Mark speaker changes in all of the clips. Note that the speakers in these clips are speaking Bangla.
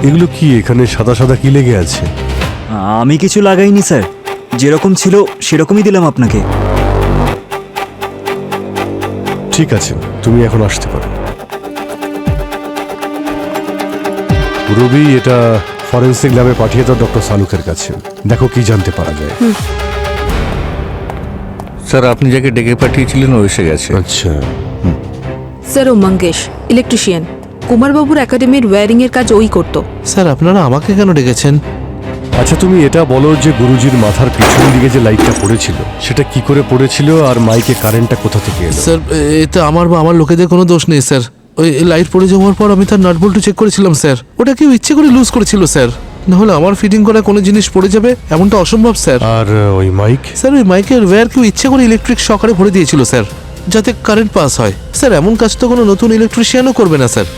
Speaker 1: এগুলো কি এখানে সাদা সাদা কি লেগে আছে?
Speaker 2: আমি কিছু লাগাইনি স্যার, যেরকম ছিল সেরকমই দিলাম আপনাকে।
Speaker 1: ঠিক আছে, তুমি এখন আসতে পারো। রবি, এটা ফরেন্সিক ল্যাবে পাঠিয়ে দাও ডক্টর সালুকের কাছে। দেখো কি জানতে পারা যায়।
Speaker 3: স্যার, আপনি যাকে ডেকে পাঠিয়েছিলেন ও এসে গেছে।
Speaker 1: আচ্ছা,
Speaker 4: স্যার ও মঙ্গেশ, ইলেকট্রিশিয়ান। কুমারবাবুর একাডেমির ওয়্যারিং এর কাজ ওই করতো।
Speaker 5: স্যার, আপনারা আমাকে কেন ডেকেছেন?
Speaker 1: আচ্ছা তুমি এটা বলো যে গুরুজির মাথার পিছন দিকে যে লাইটটা পড়েছিল সেটা কি করে পড়েছিল, আর মাইকে কারেন্টটা কোথা থেকে এলো?
Speaker 5: স্যার, এতে আমার বা আমার লোকেদের কোনো দোষ নেই স্যার। ওই লাইট পড়ে যাওয়ার পর আমি তার নাট বল্টু চেক করেছিলাম স্যার। ওটা কেউ ইচ্ছে করে লুজ করেছিল স্যার, নাহলে আমার ফিটিং করা কোনো জিনিস পড়ে যাবে এমনটা অসম্ভব স্যার।
Speaker 1: আর ওই মাইক?
Speaker 5: স্যার, ওই মাইকের ওয়্যার কেউ ইচ্ছে করে ইলেকট্রিক শকারে ভরে দিয়েছিল স্যার, যাতে কারেন্ট পাস হয়। স্যার, এমন কাজ তো কোনো নতুন ইলেকট্রিশিয়ানও করবে না স্যার।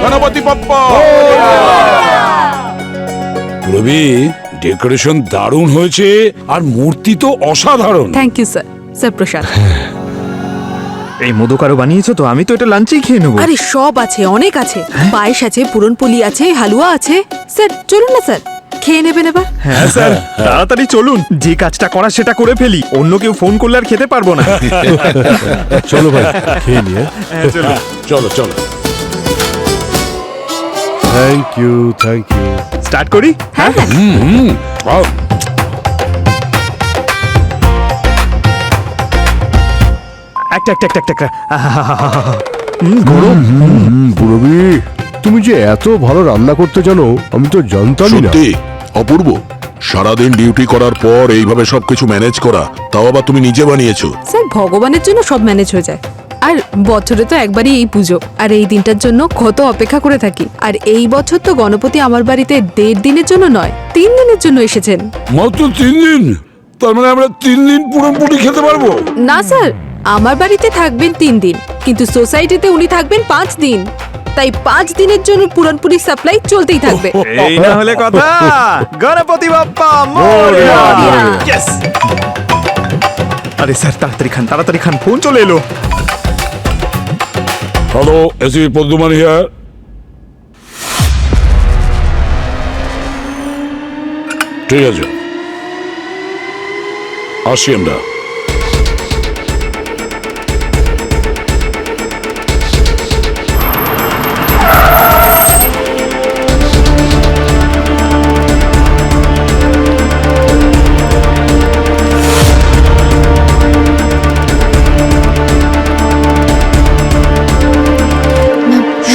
Speaker 6: গণপতি বাপ্পা। রবি, ডেকোরেশন দারুণ হয়েছে আর মূর্তি তো অসাধারণ।
Speaker 4: Thank you sir. Sir prasad.
Speaker 2: এই মোদক আরো বানিয়েছো তো? আমি তো এটা লাঞ্চেই খেয়ে নেবো।
Speaker 4: আরে সব আছে, অনেক আছে। পায়েস আছে, পুরনপোলি আছে, হালুয়া আছে। স্যার চলুন না স্যার, খেয়ে নেবেন এবার।
Speaker 2: হ্যাঁ স্যার, তাড়াতাড়ি চলুন, যে কাজটা করার সেটা করে ফেলি। অন্য কেউ ফোন করলে আর খেতে পারবো না।
Speaker 1: চলো ভাই, খেয়ে নিয়ে।
Speaker 6: চলো চলো।
Speaker 1: Thank you, thank you.
Speaker 2: Start করি?
Speaker 4: হ্যাঁ হ্যাঁ।
Speaker 6: আও।
Speaker 2: একটা একটা একটা একটা গরম।
Speaker 1: রবি, তুমি যে এত ভালো রান্না করতে জানো আমি তো জানতামই না।
Speaker 7: সত্যি অপূর্ব, সারাদিন ডিউটি করার পর এইভাবে সবকিছু ম্যানেজ করা, তাও আবার তুমি নিজে বানিয়েছো।
Speaker 4: স্যার ভগবানের জন্য সব ম্যানেজ হয়ে যায়। আর বছরে তো একবারই এই পুজো, আর এই দিনটার জন্য কত অপেক্ষা করে থাকি। আর এই বছর তো গণপতি আমার বাড়িতে 1.5 দিনের জন্য নয়, 3 দিনের জন্য এসেছেন।
Speaker 6: মাত্র 3 দিন? তার মানে আমরা 3 দিন পুরনপুরি খেতে পারবো?
Speaker 4: না স্যার, আমার বাড়িতে থাকবেন 3 দিন, কিন্তু সোসাইটিতে উনি থাকবেন 5 দিন। তাই 5 দিনের জন্য পুরনপুরি সাপ্লাই চলতেই থাকবে।
Speaker 2: এই না হলে কথা। গণপতি বাপ্পা মোরয়া। ইয়েস। আরে স্যার তাড়াতাড়ি খান, ফোন চলে এলো।
Speaker 6: Hello, SP পদ্মমান here. ঠিক আছে, আসি আমরা।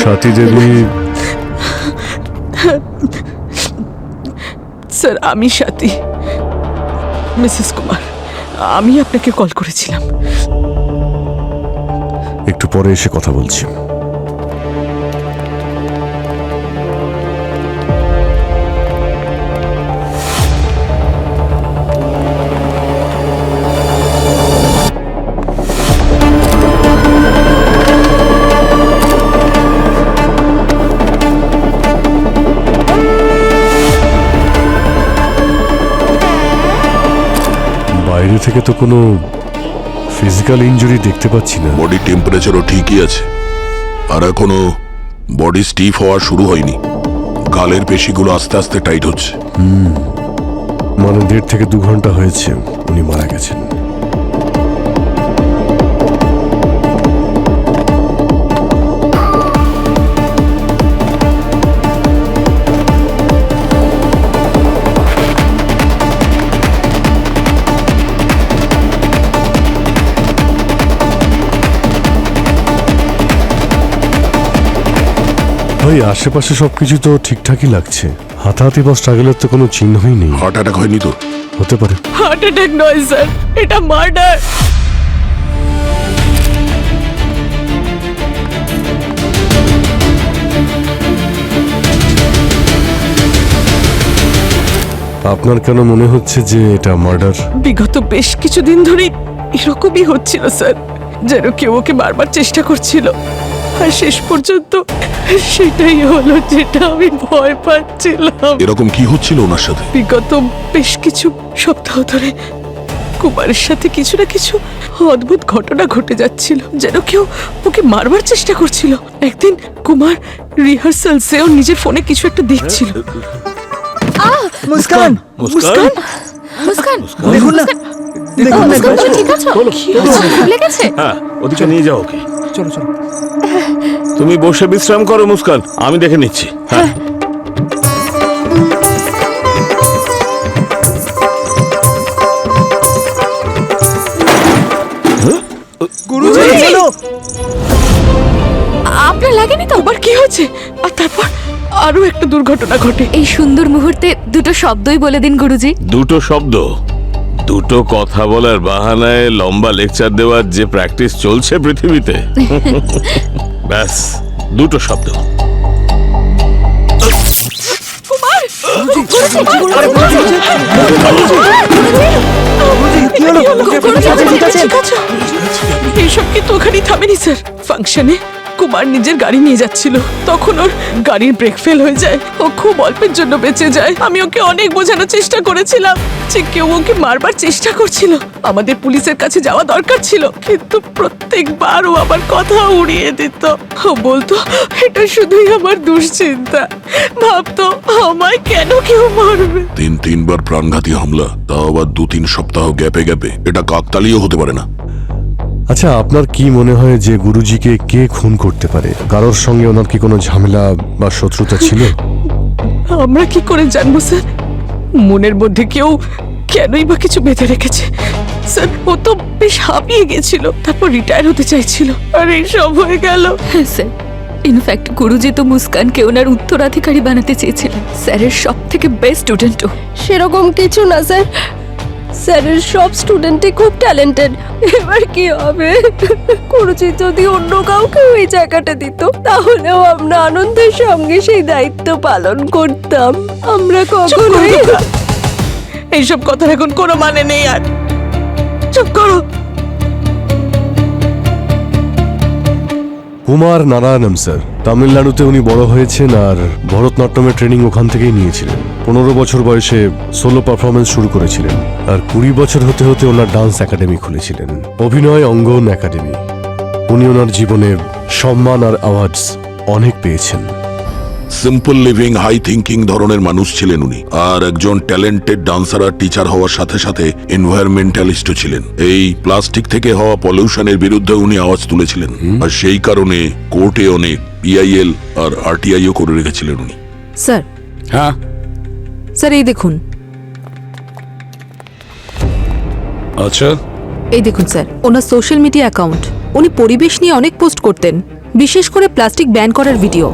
Speaker 1: স্বাতী দেবী।
Speaker 8: স্যার, আমি স্বাতী, মিসেস কুমার। আমি আপনাকে কল করেছিলাম।
Speaker 1: একটু পরে এসে কথা বলছি। বাইরে থেকে তো কোনো ফিজিক্যাল ইনজুরি দেখতে পাচ্ছি না।
Speaker 7: বডি টেম্পারেচারও ঠিকই আছে, আর এখনো বডি স্টিফ হওয়া শুরু হয়নি। গালের পেশিগুলো আস্তে আস্তে টাইট হচ্ছে।
Speaker 1: মানে 1.5 থেকে 2 ঘন্টা হয়েছে উনি মারা গেছেন। ভাই আশেপাশে সবকিছু তো ঠিকঠাকই লাগছে, হাতাহাতি বা স্ট্রাগলের তো কোনো চিহ্নই নেই।
Speaker 7: হার্ট অ্যাটাক হয়নি তো?
Speaker 1: হতে পারে।
Speaker 8: হার্ট অ্যাটাক নয় স্যার, এটা মার্ডার।
Speaker 1: আপনার কেন মনে হচ্ছে যে এটা মার্ডার?
Speaker 8: বিগত বেশ কিছুদিন ধরেই এরকমই হচ্ছিল স্যার, যেন কেউ ওকে বারবার চেষ্টা করছিল, আর শেষ পর্যন্ত সেটাই হলো যেটা আমি ভয় পাচ্ছিলাম।
Speaker 7: এরকম কি হচ্ছিল ওনার সাথে?
Speaker 8: বিগত বেশ কিছু সপ্তাহ ধরে কুমারের সাথে কিছু না কিছু অদ্ভুত ঘটনা ঘটে যাচ্ছিল, যেন কেউ ওকে মারবার চেষ্টা করছিল। একদিন কুমার রিহার্সালসে ওর নিজের ফোনে কিছু একটা দেখছিল।
Speaker 2: মুস্কান,
Speaker 8: মুস্কান,
Speaker 9: মুস্কান
Speaker 2: দেখুন না, দেখুন না,
Speaker 9: মুস্কান, তুমি ঠিক আছো? লেগেছে?
Speaker 10: হ্যাঁ, ওদিকে নিয়ে যাও ওকে।
Speaker 2: চলো চলো।
Speaker 10: তুমি বসে বিশ্রাম করো মুস্কান, আমি দেখে নিচ্ছি। হ্যাঁ,
Speaker 2: গুরুজি চলো।
Speaker 9: আপনার লাগেনি তো?
Speaker 8: আবার কি হয়েছে? আর তারপর আরো একটা দুর্ঘটনা ঘটে।
Speaker 9: এই সুন্দর মুহূর্তে দুটো শব্দই বলে দিন গুরুজি।
Speaker 10: দুটো শব্দ? দুটো কথা বলার বাহানায় লম্বা লেকচার দেওয়ার যে প্র্যাকটিস চলছে পৃথিবীতে, ব্যাস দুটো শব্দ।
Speaker 8: এইসব কিন্তু ওখানেই থামেনি স্যার। ফাংশনে কুমার নিজের গাড়ি নিয়ে যাচ্ছিল, তখন ওর গাড়ির ব্রেক ফেল হয়ে যায়। ও খুব অল্পের জন্য বেঁচে যায়। আমি ওকে অনেক বোঝানোর চেষ্টা করেছিলাম যে কেউ ওকে মারবার চেষ্টা করছিল, আমাদের পুলিশের কাছে যাওয়া দরকার ছিল, কিন্তু প্রত্যেকবার ও আমার কথা উড়িয়ে দিত। ও বলতো এটা শুধুই আমার দুশ্চিন্তা, ভাবতো আমায় কেন কেউ মারবে।
Speaker 7: 3বার প্রাণঘাতী হামলা, তাও আবার 2-3 সপ্তাহ গ্যাপে গ্যাপে। এটা কাকতালীয় হতে পারে না।
Speaker 1: আচ্ছা, আপনার কি মনে হয় যে গুরুজিকে কে খুন করতে পারে? কারোর সঙ্গে ওনার কি কোনো ঝামেলা বা শত্রুতা ছিল?
Speaker 8: আমরা কি করে জানবো স্যার? মনের মধ্যে কেউ কেনই বা কিছু বেঁধে রেখেছে। স্যার ও তো বেশ হাঁপিয়ে গেছিল, তারপর রিটায়ার হতে চাইছিল, আর এই সব হয়ে গেল।
Speaker 9: হ্যাঁ স্যার, ইনফ্যাক্ট গুরুজি তো মুস্কানকে ওনার উত্তরাধিকারী বানাতে চেয়েছিলেন। স্যারের সব থেকে বেস্ট স্টুডেন্টও।
Speaker 11: সেরকম কিছু না স্যার, স্যারের সব স্টুডেন্টই খুব ট্যালেন্টেড। এবার কি হবে? গুরুজি যদি অন্য কাউকে ওই জায়গাটা দিত, তাহলেও আমরা আনন্দের সঙ্গে সেই দায়িত্ব পালন করতাম। আমরা কখনোই
Speaker 8: এইসব কথার এখন কোনো মানে নেই, আর চুপ করো।
Speaker 1: কুমার নারায়ণম স্যার, তামিলনাড়ুতে উনি বড় হয়েছেন আর ভরতনাট্যমের ট্রেনিং ওখান থেকেই নিয়েছিলেন। 15 বছর বয়সে সোলো পারফরমেন্স শুরু করেছিলেন, আর 20 বছর হতে হতে ওনার ডান্স একাডেমি খুলেছিলেন, অভিনয় অঙ্গন একাডেমি। উনি ওনার জীবনে সম্মান আর অ্যাওয়ার্ডস অনেক পেয়েছেন।
Speaker 7: সিম্পল লিভিং, হাই থিঙ্কিং ধরনের মানুষ ছিলেন উনি। আর একজন ট্যালেন্টেড ডান্সার আর টিচার হওয়ার সাথে সাথে এনভায়রনমেন্টালিস্টও ছিলেন। এই প্লাস্টিক থেকে হওয়া পলিউশনের বিরুদ্ধে উনি আওয়াজ তুলেছিলেন, আর সেই কারণে কোর্টে অনেক পিআইএল আর আরটিআইও করে রেখেছিলেন উনি।
Speaker 4: স্যার,
Speaker 6: হ্যাঁ,
Speaker 4: স্যার এই দেখুন,
Speaker 6: আচ্ছা,
Speaker 4: এই দেখুন স্যার, ওনার সোশ্যাল মিডিয়া অ্যাকাউন্ট। উনি পরিবেশ নিয়ে অনেক পোস্ট করতেন, বিশেষ করে প্লাস্টিক ব্যান করার ভিডিও।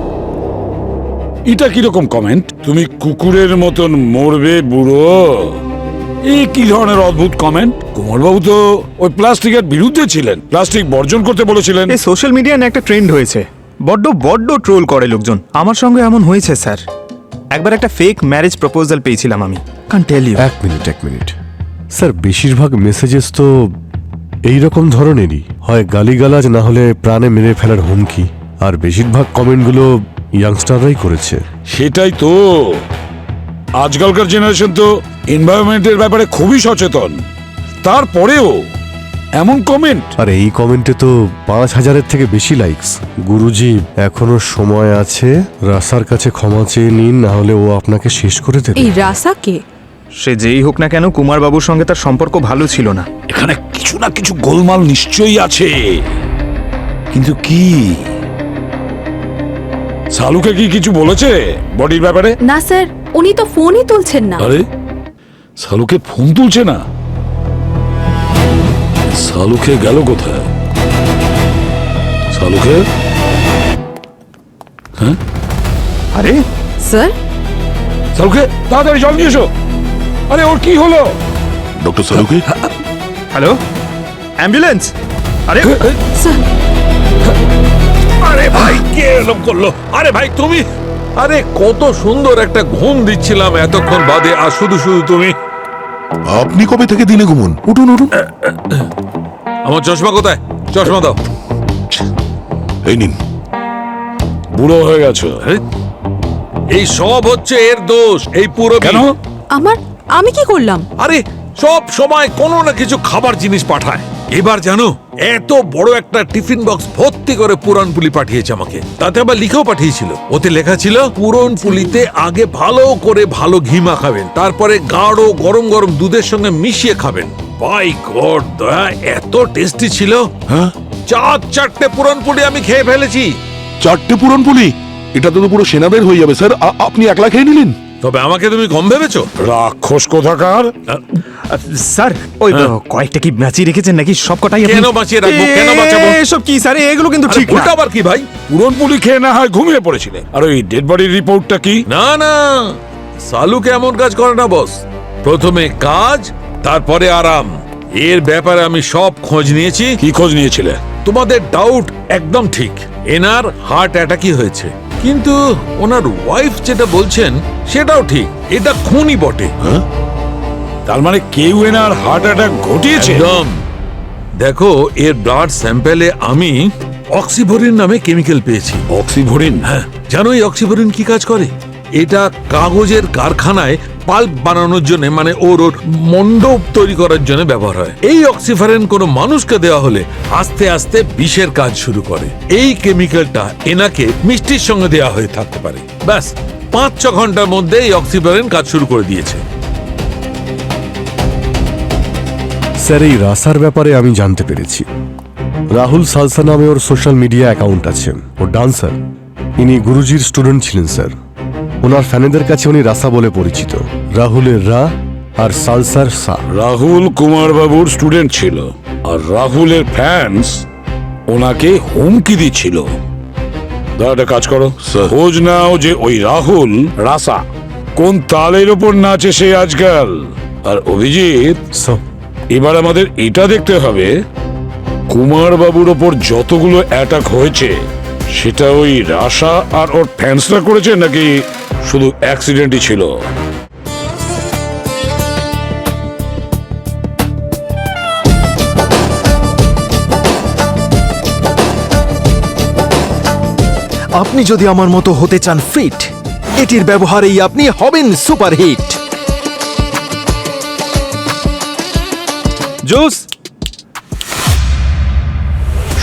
Speaker 6: এটা কিরকম কমেন্ট? তুমি কুকুরের মতন মরবে বুড়ো, এই কি ধরনের অদ্ভুত কমেন্ট? কুমারবাবু তো ওই প্লাস্টিকের বিরুদ্ধে ছিলেন, প্লাস্টিক বর্জন করতে বলেছিলেন।
Speaker 2: এই সোশ্যাল মিডিয়ায় একটা ট্রেন্ড হয়েছে, বড্ড বড্ড ট্রোল করে লোকজন। আমার সঙ্গে এমন হয়েছে স্যার। একবার একটা ফেক ম্যারেজ প্রপোজাল পেয়েছিলাম আমি। Can't tell you.
Speaker 1: এক মিনিট স্যার, বেশিরভাগ মেসেজেস তো এই রকম ধরনেরই হয়, গালিগালাজ না হলে প্রাণে মেরে ফেলার হুমকি। আর বেশিরভাগ কমেন্টগুলো ইয়াংস্টাররাই করেছে।
Speaker 6: সেটাই তো, আজকালকার জেনারেশন তো এনভায়রনমেন্টের ব্যাপারে খুবই সচেতন, তারপরেও এমন কমেন্ট।
Speaker 1: আর এই কমেন্টে তো 5,000-এর থেকে বেশি লাইকস। গুরুজি, এখনো সময় আছে, রাসার কাছে ক্ষমা চেয়ে নিন, না হলে ও আপনাকে শেষ করে দেবে।
Speaker 4: এই রাসা কে?
Speaker 2: সে যেই হোক না কেন, কুমার বাবুর সঙ্গে তার সম্পর্ক ভালো ছিল না।
Speaker 6: এখানে কিছু না কিছু গোলমাল নিশ্চয়ই আছে, কিন্তু কি? সালুকে কি কিছু বলেছে বডির ব্যাপারে?
Speaker 9: না স্যার, উনি তো ফোনই তুলছেন না।
Speaker 6: আরে সালুকে ফোন তুলছে না? সালুকে গেল কোথায়? সালুকে? হ্যাঁ,
Speaker 2: আরে
Speaker 4: স্যার,
Speaker 6: সালুকে তাড়াতাড়ি জল নিয়ে এসো। আরে ওর কি হলো?
Speaker 7: Doctor Saluke,
Speaker 2: hello, ambulance! আরে
Speaker 4: স্যার,
Speaker 12: আরে ভাই, কে এরকম করলো? আরে ভাই তুমি, আরে কত সুন্দর একটা ঘুম দিচ্ছিলাম এতক্ষণ বাদে, আর শুধু শুধু তুমি।
Speaker 7: আপনি কবে থেকে দিনে ঘুমুন? উঠুন উঠুন।
Speaker 12: আমার চশমা কোথায়? চশমা দাও।
Speaker 7: এই নিন।
Speaker 6: বুড়ো হয়ে গেছো।
Speaker 12: এই সব হচ্ছে এর দোষ, এই পুরো।
Speaker 6: কেন?
Speaker 4: আমি কি করলাম?
Speaker 12: আরে সব সময় কোনো না কিছু খাবার জিনিস পাঠায়। এবার জানো, এত বড় একটা টিফিন বক্স ভর্তি করে পুরনপুলি পাঠিয়েছে আমাকে। তাতে আবার লিখেও পাঠিয়েছিল, ওতে লেখা ছিল পুরনপুলিতে আগে ভালো করে ভালো ঘি মাখাবেন, তারপরে গাঢ় গরম গরম দুধের সঙ্গে মিশিয়ে খাবেন। বাই গড, দয়া, এত টেস্টি ছিল।
Speaker 7: হ্যাঁ,
Speaker 12: 4 পুরনপুলি আমি খেয়ে ফেলেছি।
Speaker 7: 4টে পুরনপুলি? এটা তো পুরো সেনাদের হয়ে যাবে স্যার। আপনি একলা খেয়ে নিলেন?
Speaker 12: তবে আমাকে তুমি কম ভেবেছো?
Speaker 6: রাক্ষস কোথাকার।
Speaker 2: স্যার, ওই কয়েকটা কি বাঁচিয়ে রেখেছেন নাকি? সব কটাই আপনি-
Speaker 12: কেন বাঁচিয়ে রাখবো? কেন বাঁচাবো?
Speaker 2: এসব কি স্যার, এগুলো কিন্তু ঠিক না।
Speaker 12: ওটা আবার কি ভাই?
Speaker 6: পুরনপুলি খেয়ে না হয় ঘুমিয়ে পড়েছিলে। আর ওই ডেড বডির রিপোর্টটা কি?
Speaker 12: না না, সালুকে এমন কাজ করে না বস। প্রথমে কাজ, তারপরে আরাম। এর ব্যাপারে আমি সব খোঁজ নিয়েছি।
Speaker 6: কি খোঁজ নিয়েছিলে?
Speaker 12: তোমাদের ডাউট একদম ঠিক, এনার হার্ট অ্যাটাকই হয়েছে। কিন্তু ওনার ওয়াইফ যেটা বলছেন সেটাও ঠিক, এটা খুনই বটে।
Speaker 6: তার মানে কেউ এনার হার্ট অ্যাটাক ঘটিয়েছে?
Speaker 12: একদম। দেখো, এর ব্লাড স্যাম্পেলে আমি অক্সিভরিন নামে কেমিক্যাল পেয়েছি।
Speaker 6: অক্সিভরিন?
Speaker 12: হ্যাঁ, জানো এই অক্সিভরিন কি কাজ করে? এটা কাগজের কারখানায় পাল্প বানানোর জন্য, মানে ওর মণ্ডপ তৈরি করার জন্য ব্যবহার হয়। এই অক্সিভরিন কোনো মানুষকে দেওয়া হলে আস্তে আস্তে বিষের কাজ শুরু করে। এই কেমিক্যালটা এনাকে মিষ্টির সঙ্গে দেওয়া হয়ে থাকতে পারে। ব্যাস 5-6 ঘন্টার মধ্যে এই অক্সিভরিন কাজ শুরু করে দিয়েছে।
Speaker 1: স্যার, এই রাসার ব্যাপারে আমি জানতে পেরেছি। রাহুল সালসা নামে ওর সোশ্যাল মিডিয়া অ্যাকাউন্ট আছে। ও ডান্সার। ইনি গুরুজির স্টুডেন্ট ছিলেন স্যার। ওনার ফ্যানেদের কাছে উনি রাসা বলে পরিচিত। রাহুলের রা আর সালসার সা।
Speaker 6: রাহুল কুমার বাবুর স্টুডেন্ট ছিল, আর রাহুলের ফ্যান্স ওনাকে হুমকি দিচ্ছিল। দাদা কাজ করো, খোঁজ নাও যে ওই রাহুল রাসা কোন তালের ওপর নাচে সে আজকাল। আর অভিজিৎ, এবার আমাদের এটা দেখতে হবে কুমার বাবুর ওপর যতগুলো অ্যাটাক হয়েছে সেটা ওই রাসা আর ওর ফ্যান্সরা করেছে নাকি শুধু অ্যাক্সিডেন্টই ছিল।
Speaker 2: আপনি যদি আমার মতো হতে চান ফিট, এটির ব্যবহারেই আপনি হবেন সুপারহিট। জুস।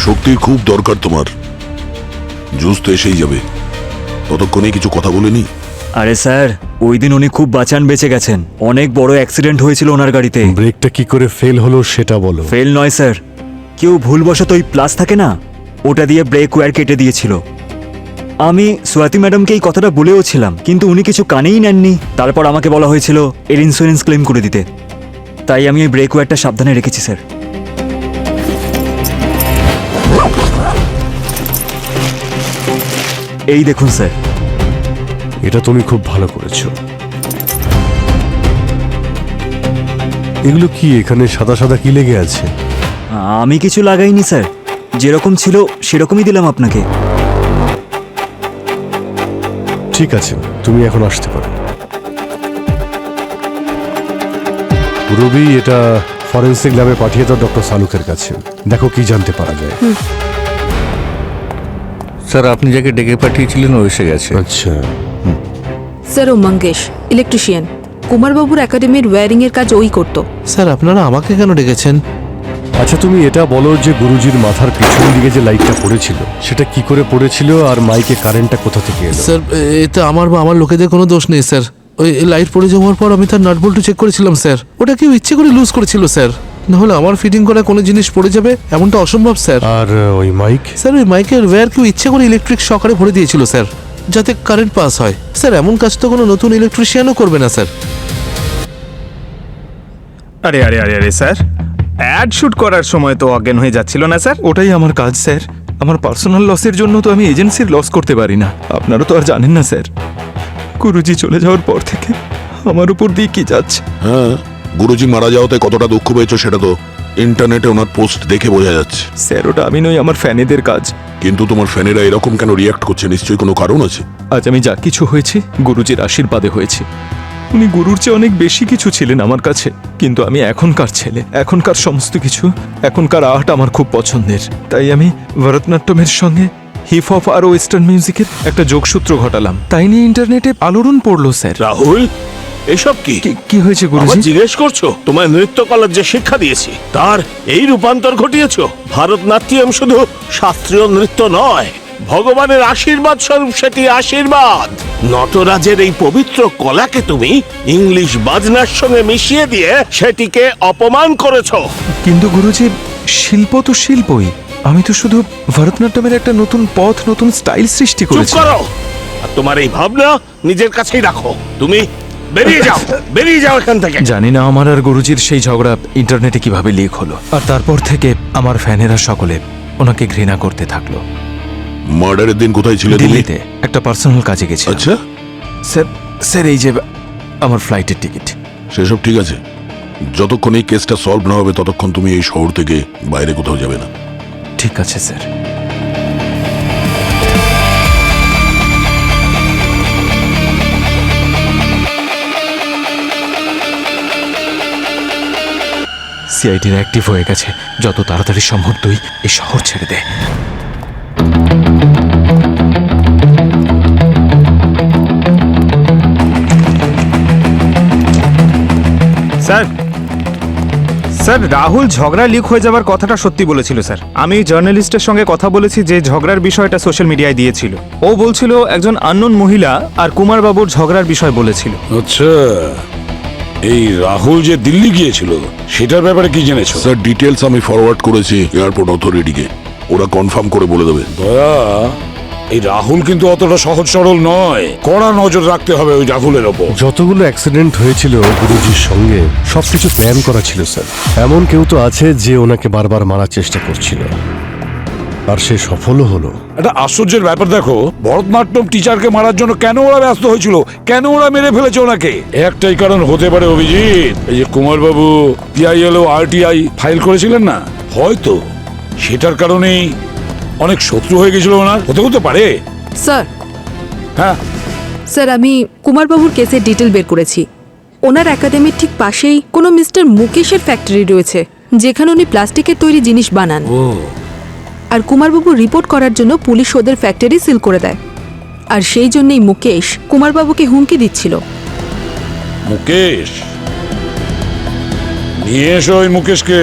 Speaker 7: শক্তির খুব দরকার তোমার। জুস তো এসেই যাবে, ততক্ষণে কিছু কথা বলেনি।
Speaker 13: আরে স্যার, ওই দিন উনি খুব বাঁচান বেঁচে গেছেন। অনেক বড় অ্যাক্সিডেন্ট হয়েছিল ওনার গাড়িতে।
Speaker 1: ব্রেকটা কি করে ফেল হলো সেটা বলো।
Speaker 13: ফেল নয় স্যার, কেউ ভুলবশত ওই প্লাস থাকে না, ওটা দিয়ে ব্রেক ওয়্যার কেটে দিয়েছিল। আমি সোয়াতি ম্যাডামকে এই কথাটা বলেও ছিলাম, কিন্তু উনি কিছু কানেই নেননি। তারপর আমাকে বলা হয়েছিল এর ইন্স্যুরেন্স ক্লেম করে দিতে, তাই আমি ওই ব্রেক ওয়্যারটা সাবধানে রেখেছি স্যার। এই দেখুন স্যার।
Speaker 1: এটা তুমি খুব ভালো করেছো। এগুলো কি এখানে সাদা সাদা কি লেগে আছে?
Speaker 13: আমি কিছু লাগাইনি স্যার, যেরকম ছিল সেরকমই দিলাম আপনাকে।
Speaker 1: ঠিক আছে, তুমি এখন আসতে পারো। রবি, এটা ফরেন্সিক ল্যাবে পাঠিয়ে দাও ডক্টর সালুকের কাছে। দেখো কি জানতে পারা যায়।
Speaker 3: স্যার, আপনি যাকে ডেকে পাঠিয়েছিলেন ও এসে গেছে।
Speaker 1: আচ্ছা।
Speaker 4: স্যার, ও মঙ্গেশ, ইলেকট্রিশিয়ান। কুমারবাবুর একাডেমির ওয়্যারিং এর কাজ ওই করতো।
Speaker 5: স্যার আপনারা আমাকে কেন ডেকেছেন?
Speaker 1: আচ্ছা তুমি এটা বলো যে গুরুজির মাথার পিছন দিকে যে লাইটটা পড়েছিল সেটা কি করে পড়েছিল আর মাইকে কারেন্টটা কোথা থেকে এলো?
Speaker 5: স্যার এতে আমার বা আমার লোকেদের কোনো দোষ নেই স্যার। ওই লাইট পড়ে যাওয়ার পর আমি তার নাট বল্টু চেক করেছিলাম স্যার। ওটা কেউ ইচ্ছে করে লুজ করেছিল স্যার। নাহলে আমার ফিটিং করা কোনো জিনিস পড়ে যাবে এমনটা অসম্ভব স্যার।
Speaker 1: আর ওই মাইক?
Speaker 5: স্যার ওই মাইকের ওয়্যার কেউ ইচ্ছে করে ইলেকট্রিক শকারে ভরে দিয়েছিল স্যার, যাতে কারেন্ট পাস হয়। স্যার এমন কাজ তো কোনো নতুন ইলেকট্রিশিয়ানও করবে না স্যার।
Speaker 2: আরে আরে আরে আরে স্যার, অ্যাড শুট করার সময় তো অজ্ঞান হয়ে যাচ্ছিল না স্যার?
Speaker 14: ওটাই আমার কাজ স্যার। আমার পার্সোনাল লসের জন্য তো আমি এজেন্সির লস করতে পারি না। আপনারা তো আর জানেন না স্যার, গুরুজি চলে যাওয়ার পর থেকে আমার উপর দিয়ে কি যাচ্ছে।
Speaker 7: হ্যাঁ, গুরুজি মারা যাওয়াতে কতটা দুঃখ পেয়েছো সেটা তো ইন্টারনেটে ওনার পোস্ট দেখে বোঝা যাচ্ছে।
Speaker 14: স্যার ওটা আমি নই, আমার ফ্যানেদের কাজ।
Speaker 7: কিন্তু তোমার ফ্যানেরা এরকম কেন রিয়াক্ট করছে? নিশ্চয়ই কোনো কারণ আছে।
Speaker 14: আজ আমি যা কিছু হয়েছে গুরুজির আশীর্বাদে হয়েছে। উনি গুরুর চেয়ে অনেক বেশি কিছু ছিলেন আমার কাছে। কিন্তু আমি এখনকার ছেলে, এখনকার সমস্ত কিছু, এখনকার আর্ট আমার খুব পছন্দের। তাই আমি ভরতনাট্যমের সঙ্গে হিপ হপ আর ওয়েস্টার্ন মিউজিকের একটা যোগসূত্র ঘটালাম। তাই নিয়ে ইন্টারনেটে আলোড়ন পড়লো স্যার।
Speaker 10: রাহুল, এসব কি
Speaker 14: কি হয়েছে
Speaker 10: আবার
Speaker 14: গুরুজি?
Speaker 10: জিজ্ঞেস করছো? তোমায় নৃত্যকলার যে শিক্ষা দিয়েছি তার এই রূপান্তর ঘটিয়েছো। ভারতনাট্যম শুধু শাস্ত্রীয় নৃত্য নয়, ভগবানের আশীর্বাদ স্বরূপ সেটি আশীর্বাদ। নটরাজের এই পবিত্র কলাকে তুমি ইংলিশ বাজনার সঙ্গে মিশিয়ে দিয়ে সেটিকে অপমান করেছো।
Speaker 14: কিন্তু গুরুজি শিল্প তো শিল্পই। আমি তো শুধু ভরতনাট্যমের একটা নতুন পথ, নতুন স্টাইল সৃষ্টি
Speaker 10: চুপ
Speaker 14: করেছি।
Speaker 10: করো। আর তোমার এই ভাবনা নিজের কাছেই রাখো। তুমি বেরিয়ে যাও, বেরিয়ে যাও এখান থেকে।
Speaker 14: জানি না আমার আর গুরুজির সেই ঝগড়া ইন্টারনেটে কিভাবে লিক হলো। আর তারপর থেকে আমার ফ্যানেরা সকলে ওনাকে ঘৃণা করতে থাকলো।
Speaker 7: মার্ডারের দিন কোথায় ছিলে তুমি?
Speaker 14: দিল্লিতে একটা পার্সোনাল কাজে গেছি।
Speaker 7: আচ্ছা,
Speaker 14: স্যার স্যার এই যে আমার ফ্লাইটের টিকিট।
Speaker 7: সেসব ঠিক আছে। যতক্ষণ এই কেসটা সলভ না হবে ততক্ষণ তুমি এই শহর থেকে বাইরে কোথাও যাবে না।
Speaker 14: ঠিক আছে স্যার। সিআইডির অ্যাক্টিভ হয়ে গেছে। যত তাড়াতাড়ি সম্ভব তুই এই শহর ছেড়ে দে।
Speaker 2: স্যার স্যার, রাহুল ঝগড়া লিক হয়ে যাওয়ার কথাটা সত্যি বলেছিল স্যার। আমি জার্নালিস্টের সঙ্গে কথা বলেছি যে ঝগড়ার বিষয়টা সোশ্যাল মিডিয়ায় দিয়েছিল। ও বলছিল একজন আননোন মহিলা আর কুমারবাবুর ঝগড়ার বিষয় বলেছিল।
Speaker 6: আচ্ছা, এই রাহুল যে দিল্লি গিয়েছিল সেটার ব্যাপারে কি জেনেছো?
Speaker 7: স্যার ডিটেলস আমি ফরওয়ার্ড করেছি এয়ারপোর্ট অথরিটিকে, ওরা কনফার্ম করে বলে দেবে।
Speaker 6: দয়া, এই রাহুল কিন্তু অতটা সহজ সরল নয়। কড়া নজর রাখতে হবে ওই রাহুলের ওপর।
Speaker 1: যতগুলো অ্যাক্সিডেন্ট হয়েছিল গুরুজির সঙ্গে সবকিছু প্ল্যান করা ছিল স্যার। এমন কেউ তো আছে যে ওনাকে বারবার মারার চেষ্টা করছিল, আর সে সফলও হলো।
Speaker 6: একটা আশ্চর্যের ব্যাপার দেখো, ভরতনাট্যম টিচারকে মারার জন্য কেন ওরা ব্যস্ত হয়েছিল, কেন ওরা মেরে ফেলেছে ওনাকে? একটাই কারণ হতে পারে অভিজিৎ, এই যে কুমারবাবু পিআইএল ও আরটিআই ফাইল করেছিলেন না, হয়তো সেটার কারণেই অনেক শত্রু হয়ে গেছিল ওনার। হতে পারে।
Speaker 4: স্যার,
Speaker 6: হ্যাঁ
Speaker 4: স্যার আমি কুমারবাবুর কেসের ডিটেল বের করেছি। ওনার একাডেমির ঠিক পাশেই কোনো মিস্টার মুকেশের ফ্যাক্টরি রয়েছে, যেখানে উনি প্লাস্টিকের তৈরি জিনিস বানান। আর কুমারবাবু রিপোর্ট করার জন্য পুলিশ ওদের ফ্যাক্টরি সিল করে দেয়। আর সেই জন্যই মুকেশ কুমারবাবুকে হুমকি দিচ্ছিল।
Speaker 6: মুকেশ, নিয়ে এসো ওই মুকেশকে,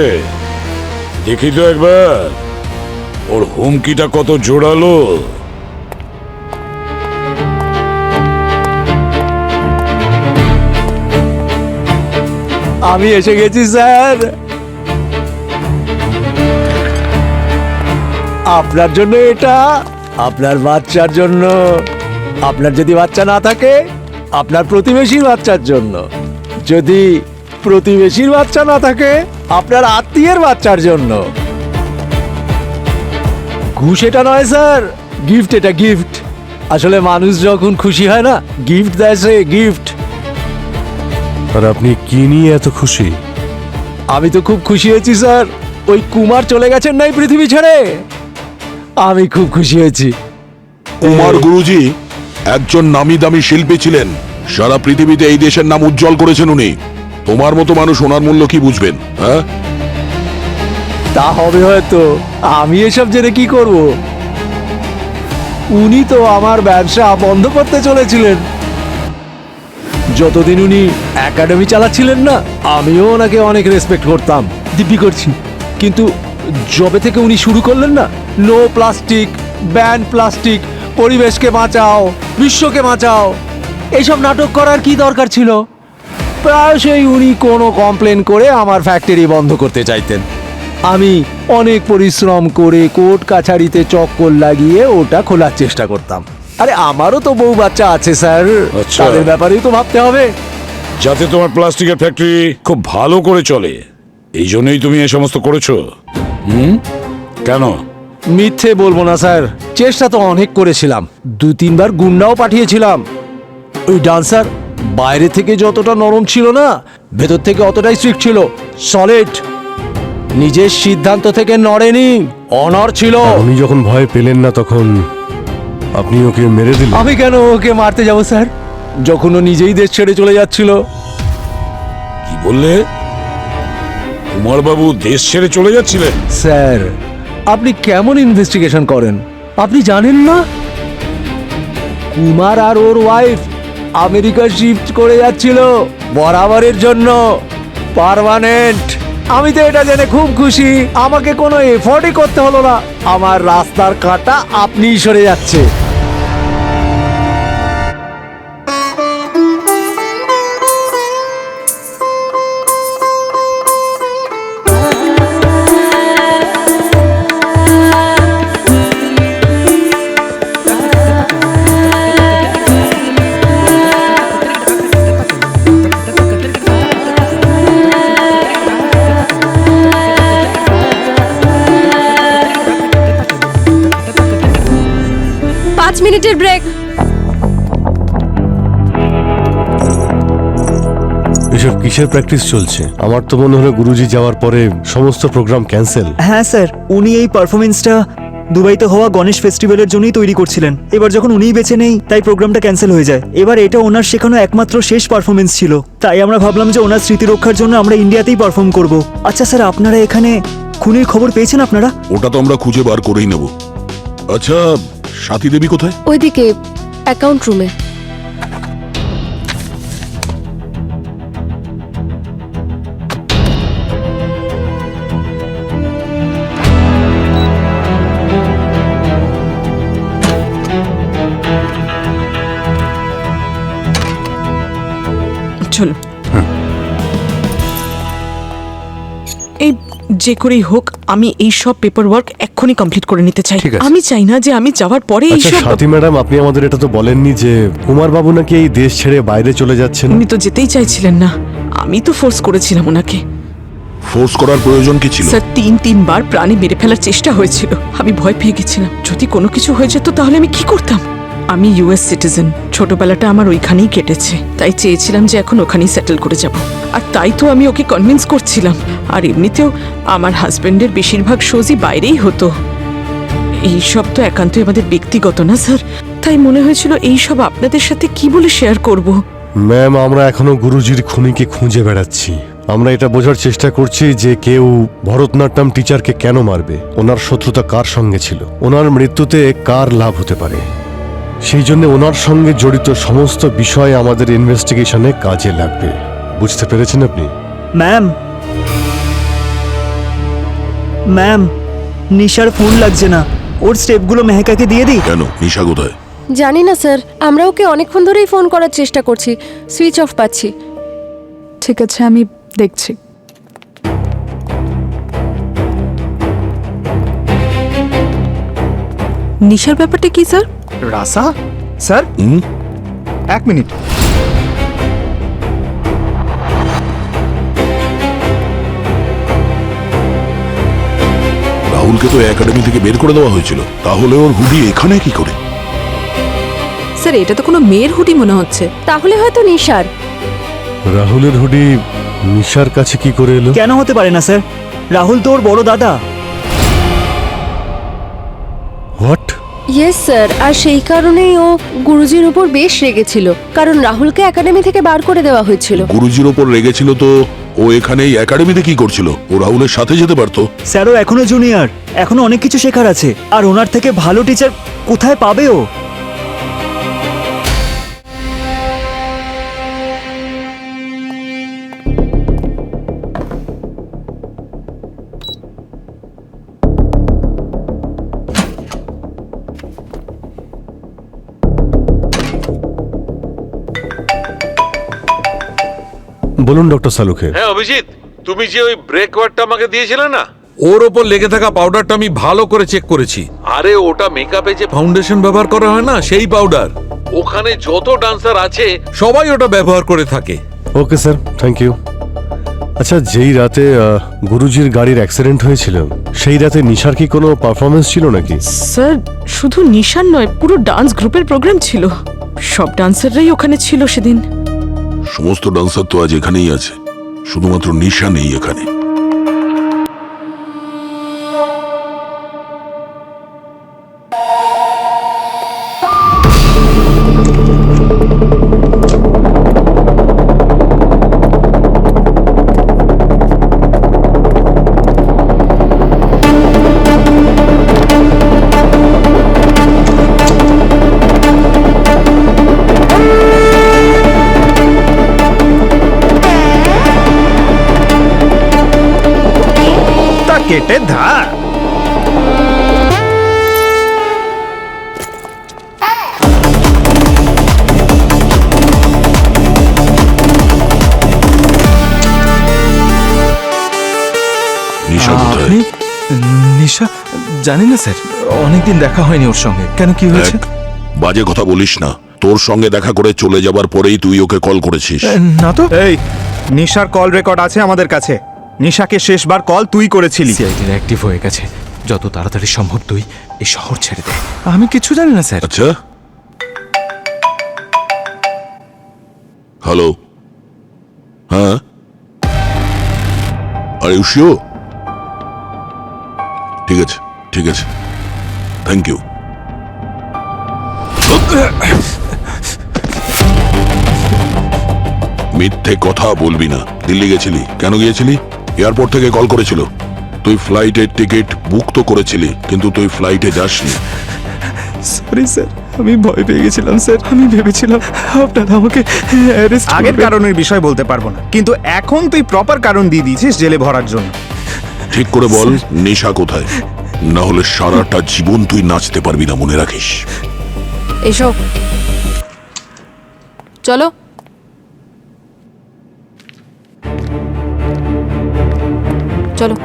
Speaker 6: দেখি তো একবার ওর হুমকিটা কত জোরালো।
Speaker 14: আমি এসে গেছি স্যার। আপনার জন্য এটা, আপনার বাচ্চার জন্য, আপনার যদি বাচ্চা না থাকে আপনার প্রতিবেশীর বাচ্চার জন্য, যদি প্রতিবেশীর বাচ্চা না থাকে আপনার আত্মীয়ের বাচ্চার জন্য। ঘুষ এটা নয় স্যার, গিফট এটা, গিফট। আসলে মানুষ যখন খুশি হয় না, গিফট দেয় সে, গিফট।
Speaker 1: আর আপনি কি নিয়ে এত খুশি?
Speaker 14: আমি তো খুব খুশি হয়েছি স্যার। ওই কুমার চলে গেছেন না এই পৃথিবী ছেড়ে, আমি খুব খুশি হয়েছি।
Speaker 7: কুমার গুরুজি একজন নামি দামি শিল্পী ছিলেন, সারা পৃথিবীতে এই দেশের নাম উজ্জ্বল করেছেন উনি। তোমার মতো মানুষ ওনার মূল্য কি বুঝবেন? হ্যাঁ,
Speaker 14: তা হবে হয়তো, আমি এসব জেনে কি করব? উনি তো আমার ব্যবসা বন্ধ করতে চলেছিলেন।
Speaker 15: যতদিন উনি একাডেমি চালাচ্ছিলেন না, আমিও ওনাকে অনেক রেসপেক্ট করতাম, দিব্যি করছি। কিন্তু যবে থেকে উনি শুরু করলেন না, নো প্লাস্টিক, ব্যান প্লাস্টিক, পরিবেশকে বাঁচাও, বিশ্বকে বাঁচাও, এইসব নাটক করার কি দরকার ছিল? প্রায়শই উনি কোনো কমপ্লেন করে আমার ফ্যাক্টরি বন্ধ করতে চাইতেন। আমি অনেক পরিশ্রম করে কোর্ট কাছারিতে চক্কর লাগিয়ে ওটা খোলার চেষ্টা করতাম। আরে আমারও তো বউ বাচ্চা আছে স্যার,
Speaker 6: আচ্ছা।
Speaker 15: তাদের ব্যাপারেই তো ভাবতে হবে।
Speaker 6: যাতে তোমার প্লাস্টিকের ফ্যাক্টরি খুব ভালো করে চলে, এই জন্যই তুমি এই সমস্ত করেছো। কেন?
Speaker 15: মিথ্যে বলবো না স্যার, চেষ্টা তো অনেক করেছিলাম, 2-3 বার গুন্ডাও পাঠিয়েছিলাম। ওই ডান্সার বাইরে থেকে যতটা নরম ছিল না, ভেতর থেকে অতটাই স্ট্রিক্ট ছিল, সলিড, নিজের সিদ্ধান্ত থেকে নড়েনি, অনড় ছিল।
Speaker 1: উনি যখন ভয় পেলেন না তখন আপনি ওকে মেরে দিলেন।
Speaker 15: আমি কেন ওকে মারতে যাব স্যার, যখন ও নিজেই দেশ ছেড়ে চলে যাচ্ছিল?
Speaker 6: কি বললে? কুমারবাবু দেশ ছেড়ে চলে যাচ্ছিলেন?
Speaker 15: স্যার, আপনি কেমন ইনভেস্টিগেশন করেন আপনি জানেন না? কুমার আর ওর ওয়াইফ আমেরিকা শিফট করে যাচ্ছিল বরাবরের জন্য, পার্মানেন্ট। আমি তো এটা জেনে খুব খুশি, আমাকে কোনো এফোর্টই করতে হলো না, আমার রাস্তার কাঁটা আপনিই সরে যাচ্ছে।
Speaker 11: মিনিটের ব্রেক।
Speaker 1: এসব কিসের প্র্যাকটিস চলছে? আমার তো মনে হলো গুরুজি যাওয়ার পরে সমস্ত প্রোগ্রাম ক্যান্সেল।
Speaker 13: হ্যাঁ স্যার, উনি এই পারফরমেন্সটা দুবাইতে হওয়া গণেশ ফেস্টিভ্যালের জন্যই তৈরি করছিলেন। এবার যখন উনিই বেঁচে নেই, তাই প্রোগ্রামটা ক্যান্সেল হয়ে যায়। এবার এটা ওনার শেখানো একমাত্র শেষ পারফরমেন্স ছিল, তাই আমরা ভাবলাম যে ওনার স্মৃতি রক্ষার জন্য আমরা ইন্ডিয়াতেই পারফর্ম করব। আচ্ছা স্যার, আপনারা এখানে খুনের খবর পেয়েছেন আপনারা?
Speaker 7: ওটা তো আমরা খুঁজে বার করেই নেব। আচ্ছা, সাথী দেবী কোথায়?
Speaker 11: ওইদিকে অ্যাকাউন্ট রুমে।
Speaker 8: চলো, এই যে করেই হোক আমি এই সব পেপার ওয়ার্ক এক্ষুনি কমপ্লিট করে নিতে চাই। আমি চাই না যে আমি যাওয়ার পরে এই
Speaker 1: আচ্ছা
Speaker 8: সব।
Speaker 1: সাথী ম্যাডাম, আপনি আমাদের এটা তো বলেননি যে কুমার বাবু নাকি এই দেশ ছেড়ে বাইরে চলে যাচ্ছেন।
Speaker 8: উনি তো যেতেই চাইছিলেন না, আমি তো ফোর্স করেছিলাম ওনাকে।
Speaker 7: ফোর্স করার প্রয়োজন কি ছিল?
Speaker 8: স্যার, 3-3 বার প্রাণে মেরে ফেলার চেষ্টা হয়েছিল। আমি ভয় পেয়ে গেছিলাম, যদি কোনো কিছু হয়ে যেত তাহলে আমি কি করতাম। আমি ইউএস সিটিজেন, ছোটবেলাটা আমার ওইখানেই কেটেছে, তাই চেয়েছিলাম যে এখন ওখানেই সেটেল করে যাব। আর তাই তো আমি ওকে কনভিন্স করছিলাম। আর এমনিতেও আমার হাজবেন্ডের বেশিরভাগ শোজই বাইরেই হতো। এইসব তো একান্তই আমাদের ব্যক্তিগত না স্যার, তাই মনে হয়েছিল এইসব আপনাদের সাথে কি বলে শেয়ার করব।
Speaker 1: ম্যাম, আমরা এখনো গুরুজির খুনিকে খুঁজে বেড়াচ্ছি। আমরা এটা বোঝার চেষ্টা করছি যে কেউ ভরতনাট্যম টিচারকে কেন মারবে, ওনার শত্রুতা কার সঙ্গে ছিল, ওনার মৃত্যুতে কার লাভ হতে পারে। সেই জন্য ওনার সঙ্গে জড়িত সমস্ত বিষয় আমাদের ইনভেস্টিগেশনে কাজে লাগবে। বুঝতে পেরেছেন আপনি?
Speaker 13: ম্যাম, নিশার ফোন লাগছে না, ওর স্টেপগুলো মেহেকাকে দিয়ে দিই।
Speaker 7: কেন? নিশা কোথায়?
Speaker 11: জানি না স্যার, আমরা ওকে অনেকক্ষণ ধরেই ফোন করার চেষ্টা করছি, সুইচ অফ পাচ্ছি।
Speaker 4: ঠিক আছে, আমি দেখছি। নিশার ব্যাপারটা কি স্যার?
Speaker 2: রাসা sir, 1 minute.
Speaker 7: রাহুলকে তো একাডেমি থেকে বের করে দেওয়া হয়েছিল, তাহলে ওর হুডি এখানে কি করে?
Speaker 4: স্যার, এটা তো কোনো মেয়ের হুডি মনে হচ্ছে।
Speaker 11: তাহলে হয়তো নিশার।
Speaker 1: রাহুলের হুডি নিশার কাছে কি করে এলো?
Speaker 13: কেন হতে পারে না স্যার, রাহুল তো ওর বড় দাদা।
Speaker 1: হোয়াট?
Speaker 11: ইয়েস স্যার, আর সেই কারণেই ও গুরুজির উপর বেশ রেগেছিল, কারণ রাহুলকে একাডেমি থেকে বার করে দেওয়া হয়েছিল।
Speaker 7: গুরুজির ওপর রেগেছিল তো ও এখানে এই একাডেমিতে কি করছিল? ও রাহুলের সাথে যেতে পারতো।
Speaker 13: স্যার, ও এখনো জুনিয়র, এখনো অনেক কিছু শেখার আছে, আর ওনার থেকে ভালো টিচার কোথায় পাবে ও?
Speaker 1: বলুন ডক্টর সালুখে।
Speaker 12: হ্যাঁ অভিজিৎ, তুমি যে ওই ব্রেক ওয়ার্ডটা আমাকে দিয়েছিলে না, ওর ওপর লেগে থাকা পাউডারটা আমি ভালো করে চেক করেছি। আরে ওটা মেকআপে যে ফাউন্ডেশন ব্যবহার করা হয় না, সেই পাউডার। ওখানে যত ডান্সার আছে সবাই ওটা ব্যবহার করে থাকে।
Speaker 1: Okay sir, thank you. আচ্ছা, যেই রাতে গুরুজির গাড়ির অ্যাক্সিডেন্ট হয়েছিল সেই রাতে নিশার কি কোনো পারফরমেন্স ছিল নাকি?
Speaker 8: স্যার শুধু নিশান নয়, পুরো ডান্স গ্রুপের প্রোগ্রাম ছিল। সব ডান্সাররাই ওখানে ছিল সেদিন।
Speaker 7: সমস্ত ডান্সার তো আজ এখানেই আছে, শুধুমাত্র নিশা নেই এখানে।
Speaker 2: কেটে ধার।
Speaker 7: নিশা কোথায়?
Speaker 14: নিশা জানি না স্যার, অনেকদিন দেখা হয়নি ওর সঙ্গে। কেন, কি হয়েছে?
Speaker 7: বাজে কথা বলিস না। তোর সঙ্গে দেখা করে চলে যাবার পরেই তুই ওকে কল করেছিস।
Speaker 14: না তো।
Speaker 2: এই, নিশার কল রেকর্ড আছে আমাদের কাছে। নিশাকে শেষবার কল তুই করেছিলি।
Speaker 14: সিআইডির অ্যাক্টিভ হয়ে গেছে। যত তাড়াতাড়ি সম্ভব তুই এই শহর ছেড়ে দে। আমি কিছু জানি না স্যার।
Speaker 7: আচ্ছা, হ্যালো, হ্যাঁ, আরে শিওর? ঠিক আছে, ঠিক আছে, থ্যাংক ইউ। মিথ্যে কথা বলবি না। দিল্লি গেছিলি, কেন গিয়েছিলি? এয়ারপোর্ট থেকে কল করেছিল। তুই ফ্লাইটের টিকিট বুক তো করেছিলি, কিন্তু তুই ফ্লাইটে যাসনি।
Speaker 14: সরি স্যার, আমি ভয় পেয়ে গেছিলাম স্যার। আমি ভেবেছিলাম আপনারা আমাকে অ্যারেস্ট
Speaker 2: আগের কারণের বিষয় বলতে পারবো না, কিন্তু এখন তুই প্রপার কারণ দিয়ে দিয়েছিস জেলে ভরার জন্য।
Speaker 7: ঠিক করে বল, নিশা কোথায়? না হলে সারাটা জীবন তুই নাচতে পারবি না, মনে রাখিস।
Speaker 4: এসো, চলো। চলো।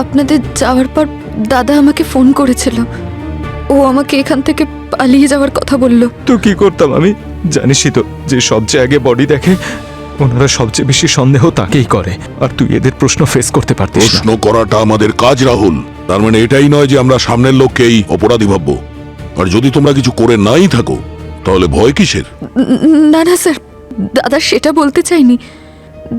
Speaker 9: আপনাদের যাওয়ার পর দাদা আমাকে ফোন করেছিল। ও আমাকে এখান থেকে পালিয়ে যাওয়ার কথা বলল।
Speaker 14: তো কি করতাম আমি? জানিসই তো, যে সবচেয়ে আগে বডি দেখে ওনারা সবচেয়ে বেশি সন্দেহ তাকেই করে। আর তুই এদের প্রশ্ন ফেস করতে পারতিস না।
Speaker 7: প্রশ্ন করাটা আমাদের কাজ রাহুল। তার মানে এটাই নয় যে আমরা সামনের লোককেই অপরাধী ভাববো। আর যদি তোমরা কিছু করে নাই থাকো, তাহলে ভয় কিসের?
Speaker 9: না না স্যার, দাদা সেটা বলতে চাইনি।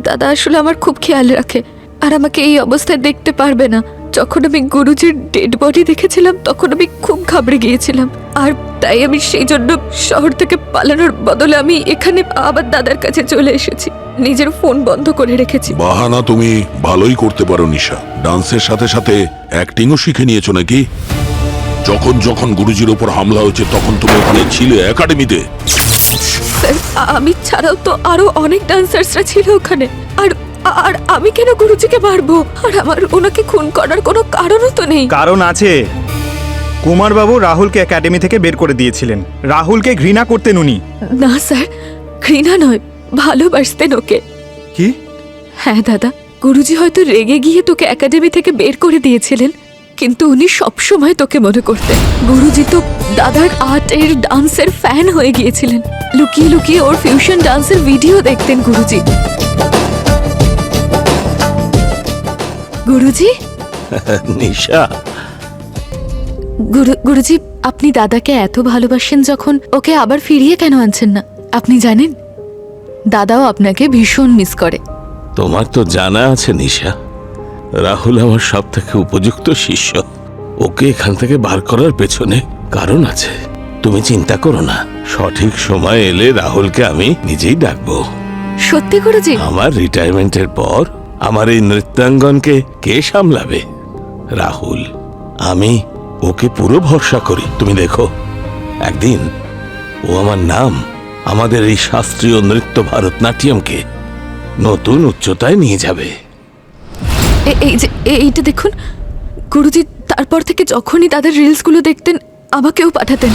Speaker 9: দাদা আসলে আমার খুব খেয়াল রাখে, আর আমাকে এই অবস্থায় দেখতে পারবে না। যখন আমি গুরুজির ডেড বডি দেখেছিলাম তখন আমি খুব ঘাবড়ে গিয়েছিলাম। আর তাই আমি সেই জন্য শহর থেকে পালানোর বদলে আমি এখানে আবার দাদার কাছে চলে এসেছি। নিজের ফোন বন্ধ করে রেখেছি।
Speaker 7: বাহানা তুমি ভালোই করতে পারো নিশা। ডান্সের সাথে সাথে অ্যাক্টিংও শিখে নিয়েছো নাকি? যখন যখন গুরুজির উপর হামলা হয়েছে তখন তুমি ওখানে ছিলে একাডেমিতে।
Speaker 9: স্যার, আমি ছাড়াও তো আরো অনেক ডান্সার্সরা ছিল ওখানে। আর আর আমি কেন গুরুজিকে মারবো? আর আমার ওনাকে খুন করার কোনো কারণও তো নেই।
Speaker 2: কারণ আছে। কুমারবাবু রাহুলকে একাডেমি থেকে বের করে দিয়েছিলেন। রাহুলকে ঘৃণা করতেন উনি।
Speaker 9: না স্যার, ঘৃণা নয়, ভালোবাসতেন ওকে।
Speaker 14: কি?
Speaker 9: হ্যাঁ দাদা, গুরুজি হয়তো রেগে গিয়ে তোকে একাডেমি থেকে বের করে দিয়েছিলেন, কিন্তু উনি সবসময় তোকে মনে করতেন। গুরুজি তো দাদার আর্টের ডান্সের ফ্যান হয়ে গিয়েছিলেন। লুকিয়ে লুকিয়ে ওর ফিউশন ডান্সের ভিডিও দেখতেন গুরুজি। গুরুজি,
Speaker 10: নিশা,
Speaker 9: গুরুজি, আপনি দাদাকে এত ভালোবাসেন যখন, ওকে আবার ফিরিয়ে কেন আনছেন না? আপনি জানেন দাদাও আপনাকে ভীষণ মিস করে।
Speaker 10: তোমার তো জানা আছে নিশা, রাহুল আমার সব থেকে উপযুক্ত শিষ্য। ওকে এখান থেকে বার করার পেছনে কারণ আছে। তুমি চিন্তা করো না, সঠিক সময় এলে রাহুলকে আমি নিজেই ডাকবো।
Speaker 9: সত্যি গুরুজি?
Speaker 10: আমার রিটায়ারমেন্টের পর আমার এই নৃত্যাঙ্গনকে কে সামলাবে? রাহুল। আমি ওকে পুরো ভরসা করি। তুমি দেখো, একদিন ও আমার নাম, আমাদের এই শাস্ত্রীয় নৃত্য ভারতনাট্যমকে নতুন উচ্চতায় নিয়ে যাবে।
Speaker 9: এই যে এইটা দেখুন, গুরুজি তারপর থেকে যখনই তাদের রিলসগুলো দেখতেন আমাকেও পাঠাতেন।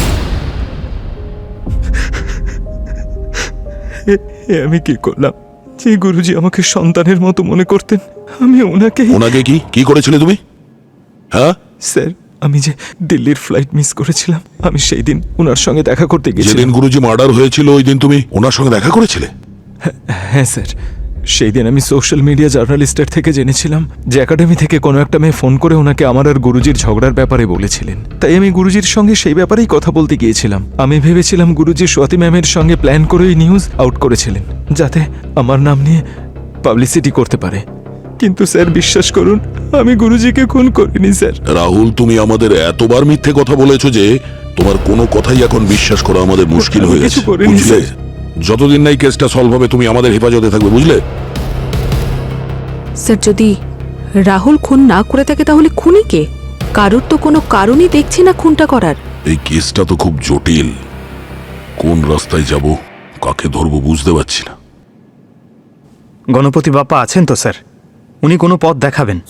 Speaker 14: আমি কি করলাম যে গুরুজি আমাকে সন্তানের মতো মনে করতেন? আমি ওনাকে
Speaker 7: ওনাকে কি করেছিলে তুমি? হ্যাঁ
Speaker 14: স্যার, আমি যে দিল্লির ফ্লাইট মিস করেছিলাম, আমি সেই দিন ওনার সঙ্গে দেখা করতে
Speaker 7: যেদিন
Speaker 14: গেছিলাম।
Speaker 7: গুরুজি মার্ডার হয়েছিল ওই দিন তুমি ওনার সঙ্গে দেখা করেছিলে?
Speaker 14: হ্যাঁ স্যার, সেই দিন আমি সোশ্যাল মিডিয়া জার্নালিস্টের থেকে জেনেছিলাম যে একাডেমি থেকে কোনো একটা মেয়ে ফোন করে ওনাকে আমার আর গুরুজির ঝগড়ার ব্যাপারে বলেছিলেন। তাই আমি গুরুজির সঙ্গে সেই ব্যাপারেই কথা বলতে গিয়েছিলাম। আমি ভেবেছিলাম গুরুজি স্বাতি ম্যামের সঙ্গে প্ল্যান করেই নিউজ আউট করেছিলেন, যাতে আমার নাম নিয়ে পাবলিসিটি করতে পারে। কিন্তু স্যার বিশ্বাস করুন, আমি গুরুজিকে খুন করিনি স্যার।
Speaker 7: রাহুল, তুমি আমাদের এতবার মিথ্যে কথা বলেছো যে তোমার কোনো কথাই এখন বিশ্বাস করা আমাদের মুশকিল হয়ে গেছে, বুঝলে? যতদিন নাই কেসটা সলভ হবে তুমি আমাদের হেফাজতে থাকবে, বুঝলে?
Speaker 4: স্যার, যদি রাহুল খুন না করে থাকে তাহলে খুনি কে? কারোর তো কোনো কারণই দেখছি না খুনটা করার।
Speaker 7: এই কেসটা তো খুব জটিল, কোন রাস্তায় যাব, কাকে ধরবো বুঝতে পারছি না।
Speaker 2: গণপতি বাপ্পা আছেন তো স্যার? উনি কোনো পথ দেখাবেন।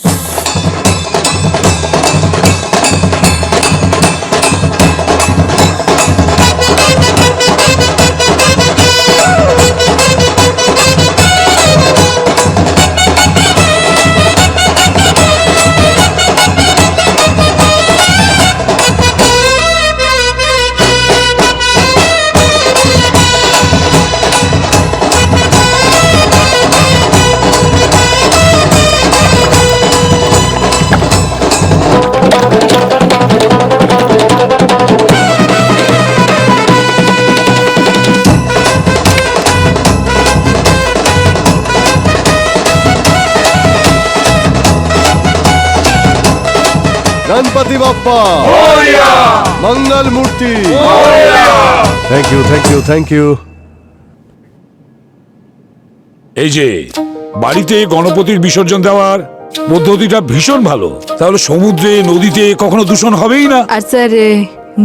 Speaker 1: गणपति बाप्पा मंगल मूर्ति। Thank you thank you thank you.
Speaker 6: এই যে বাড়িতে গণপতির বিসর্জন দেওয়ার পদ্ধতিটা ভীষণ ভালো, তাহলে সমুদ্রে নদীতে কখনো দূষণ হবেই না।
Speaker 4: আর স্যার,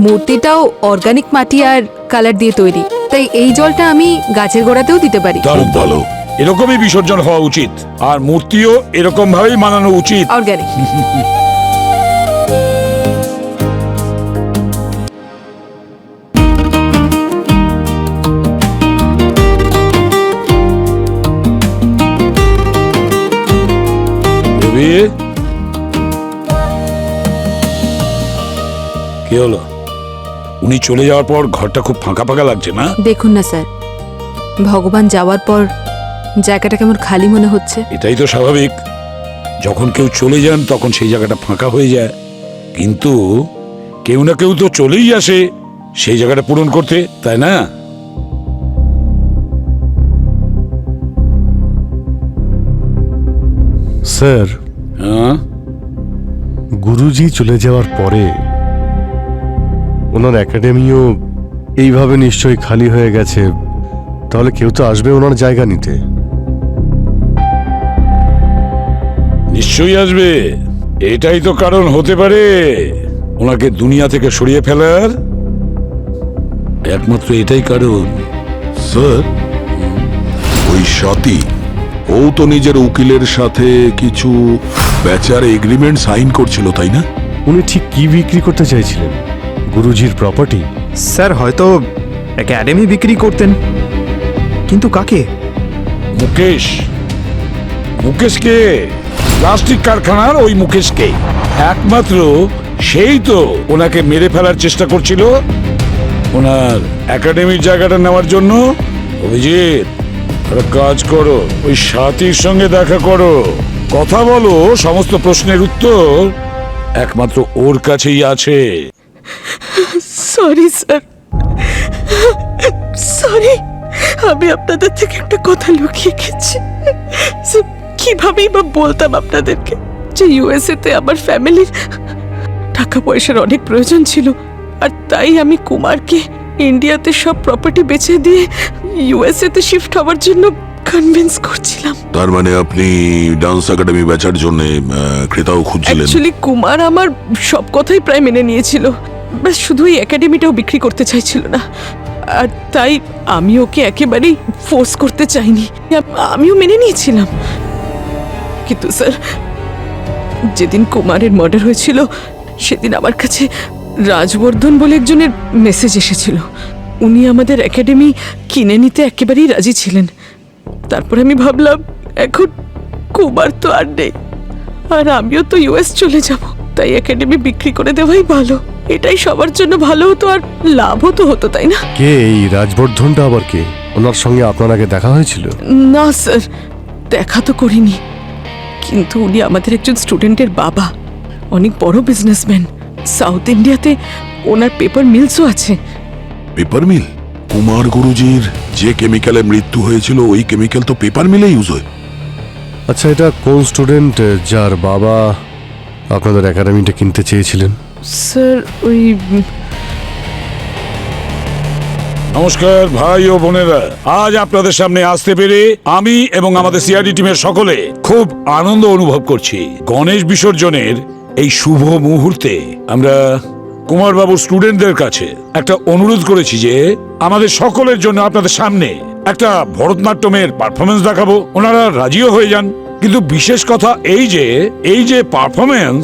Speaker 4: মূর্তিটাও অর্গানিক মাটি আর কালার দিয়ে তৈরি, তাই এই জলটা আমি গাছের গোড়াতেও দিতে পারি।
Speaker 6: দারুণ ভালো, এরকমই বিসর্জন হওয়া উচিত, আর মূর্তিও এরকম ভাবেই বানানো উচিত।
Speaker 4: অর্গানিক।
Speaker 6: কি হলো? উনি চলে যাওয়ার পর ঘরটা খুব ফাঁকা ফাঁকা লাগছে না?
Speaker 4: দেখুন না স্যার, ভগবান যাওয়ার পর জায়গাটা কেমন খালি মনে হচ্ছে।
Speaker 6: এটাই তো স্বাভাবিক, যখন কেউ চলে যান তখন সেই জায়গাটা ফাঁকা হয়ে যায়, কিন্তু কেউ না কেউ তো চলেই আসে সেই জায়গাটা পূরণ করতে, তাই না?
Speaker 1: স্যার,
Speaker 6: হ্যাঁ,
Speaker 1: গুরুজি চলে যাওয়ার পরে ওনার একাডেমিও এইভাবে নিশ্চয়ই খালি হয়ে গেছে, তাহলে কেউ তো আসবে ওনার জায়গা নিতে।
Speaker 6: নিশ্চয়ই আসবে, এটাই তো কারণ হতে পারে ওনাকে দুনিয়া থেকে সরিয়ে ফেলার, একমাত্র এটাই কারণ।
Speaker 7: স্যার, ওই স্বাতী ও তো নিজের উকিলের সাথে কিছু বেচার এগ্রিমেন্ট সাইন করছিল, তাই না?
Speaker 1: উনি ঠিক কি বিক্রি করতে চাইছিলেন? গুরুজির প্রপার্টি?
Speaker 2: স্যার, হয়তো একাডেমি বিক্রি করতেন, কিন্তু কাকে?
Speaker 6: মুকেশ। মুকেশকে, প্লাস্টিক কারখানার ওই মুকেশকে, একমাত্র সেই তো ওনাকে মেরে ফেলার চেষ্টা করছিল ওনার একাডেমির জায়গাটা নেওয়ার জন্য। অভিজিৎ, একটা কাজ করো, ওই সাথীর সঙ্গে দেখা করো, কথা বলো, সমস্ত প্রশ্নের উত্তর একমাত্র ওর কাছেই আছে।
Speaker 8: সরি স্যার, সরি, আমি আপনাদের থেকে একটা কথা লুকিয়ে গেছি। কিভাবেই বা বলতাম আপনাদেরকে যে ইউএসএ তে আমার ফ্যামিলির টাকা পয়সার অনেক প্রয়োজন ছিল, আর তাই আমি কুমারকে ইন্ডিয়াতে সব প্রপার্টি বেচে দিয়ে ইউএসএ তে শিফট হওয়ার জন্য কনভিন্স করছিলাম।
Speaker 7: তার মানে আপনি ডান্স একাডেমি বেচার জন্য ক্রেতাও খুঁজছিলেন?
Speaker 8: অ্যাকচুয়ালি কুমার আমার সব কথাই প্রায় মেনে নিয়েছিল, ব্যাস শুধু এই একাডেমিটাও বিক্রি করতে চাইছিল না, আর তাই আমি ওকে একেবারেই ফোর্স করতে চাইনি, আমিও মেনে নিয়েছিলাম। কিন্তু স্যার, যেদিন কুমারের মার্ডার হয়েছিল সেদিন আমার কাছে রাজবর্ধন বলে একজনের মেসেজ এসেছিল। উনি আমাদের একাডেমি কিনে নিতে একেবারেই রাজি ছিলেন। তারপর আমি ভাবলাম এখন কুমার তো আর নেই, আর আমিও তো ইউএস চলে যাব, তাই একাডেমি বিক্রি করে দেওয়াই ভালো। এটাই সবার জন্য ভালো হতো আর লাভও তো হতো, তাই না?
Speaker 1: কে এই রাজবর্ধনটা আবার কে? ওনার সঙ্গে আপনার আগে দেখা হয়েছিল?
Speaker 8: না স্যার, দেখা তো করিনি, কিন্তু উনি আমাদের একজন স্টুডেন্টের বাবা, অনেক বড় বিজনেসম্যান। সাউথ ইন্ডিয়াতে ওনার পেপার মিলসও আছে।
Speaker 7: Paper mill? কুমার গুরুজির যে কেমিক্যালে মৃত্যু হয়েছিল ওই কেমিক্যাল তো পেপার মিলে ইউজ হয়।
Speaker 1: আচ্ছা, এটা কোন স্টুডেন্ট যার বাবা আপনাদের একাডেমিটা কিনতে চেয়েছিলেন?
Speaker 8: স্যার ওই
Speaker 6: নমস্কার ভাই ও বোনেরা, আজ আপনাদের সামনে আসতে পেরে আমি এবং আমাদের সিআরডি টিমের সকলে খুব আনন্দ অনুভব করছি। গণেশ বিসর্জনের এই শুভ মুহূর্তে আমরা কুমারবাবুর স্টুডেন্টদের কাছে একটা অনুরোধ করেছি যে আমাদের সকলের জন্য আপনাদের সামনে একটা ভরতনাট্যমের পারফরমেন্স দেখাবো। ওনারা রাজিও হয়ে যান, কিন্তু বিশেষ কথা এই যে পারফরমেন্স,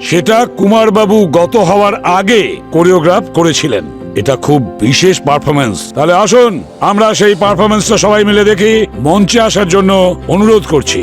Speaker 6: সেটা কুমারবাবু গত হওয়ার আগে কোরিওগ্রাফ করেছিলেন। এটা খুব বিশেষ পারফরমেন্স। তাহলে আসুন আমরা সেই পারফরমেন্সটা সবাই মিলে দেখি। মঞ্চে আসার জন্য অনুরোধ করছি।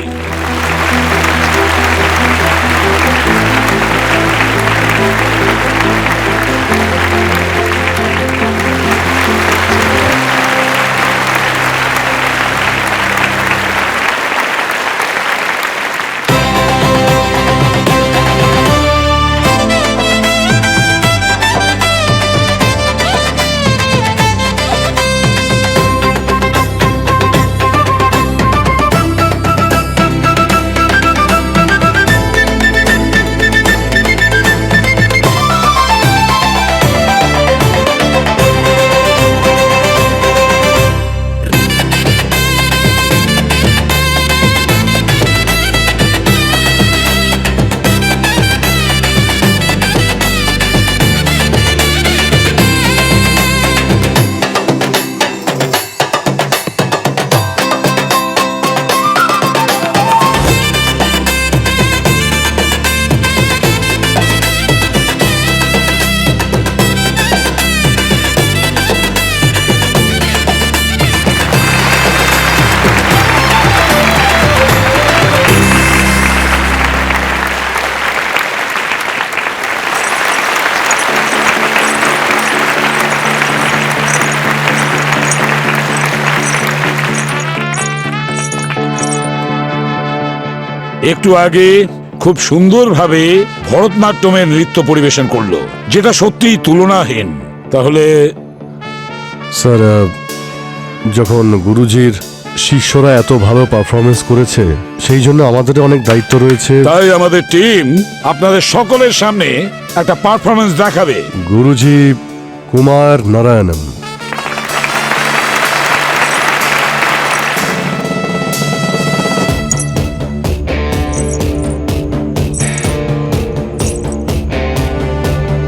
Speaker 6: একটু আগে খুব সুন্দরভাবে ভরতনাট্যমের নৃত্য পরিবেশন করলো, যেটা সত্যিই তুলনাহীন। তাহলে
Speaker 1: স্যার, যখন গুরুজির শিষ্যরা এত ভালো পারফরমেন্স করেছে, সেই জন্য আমাদের অনেক দায়িত্ব রয়েছে।
Speaker 6: তাই আমাদের টিম আপনাদের সকলের সামনে একটা পারফরমেন্স দেখাবে।
Speaker 1: গুরুজি কুমার নারায়ণম।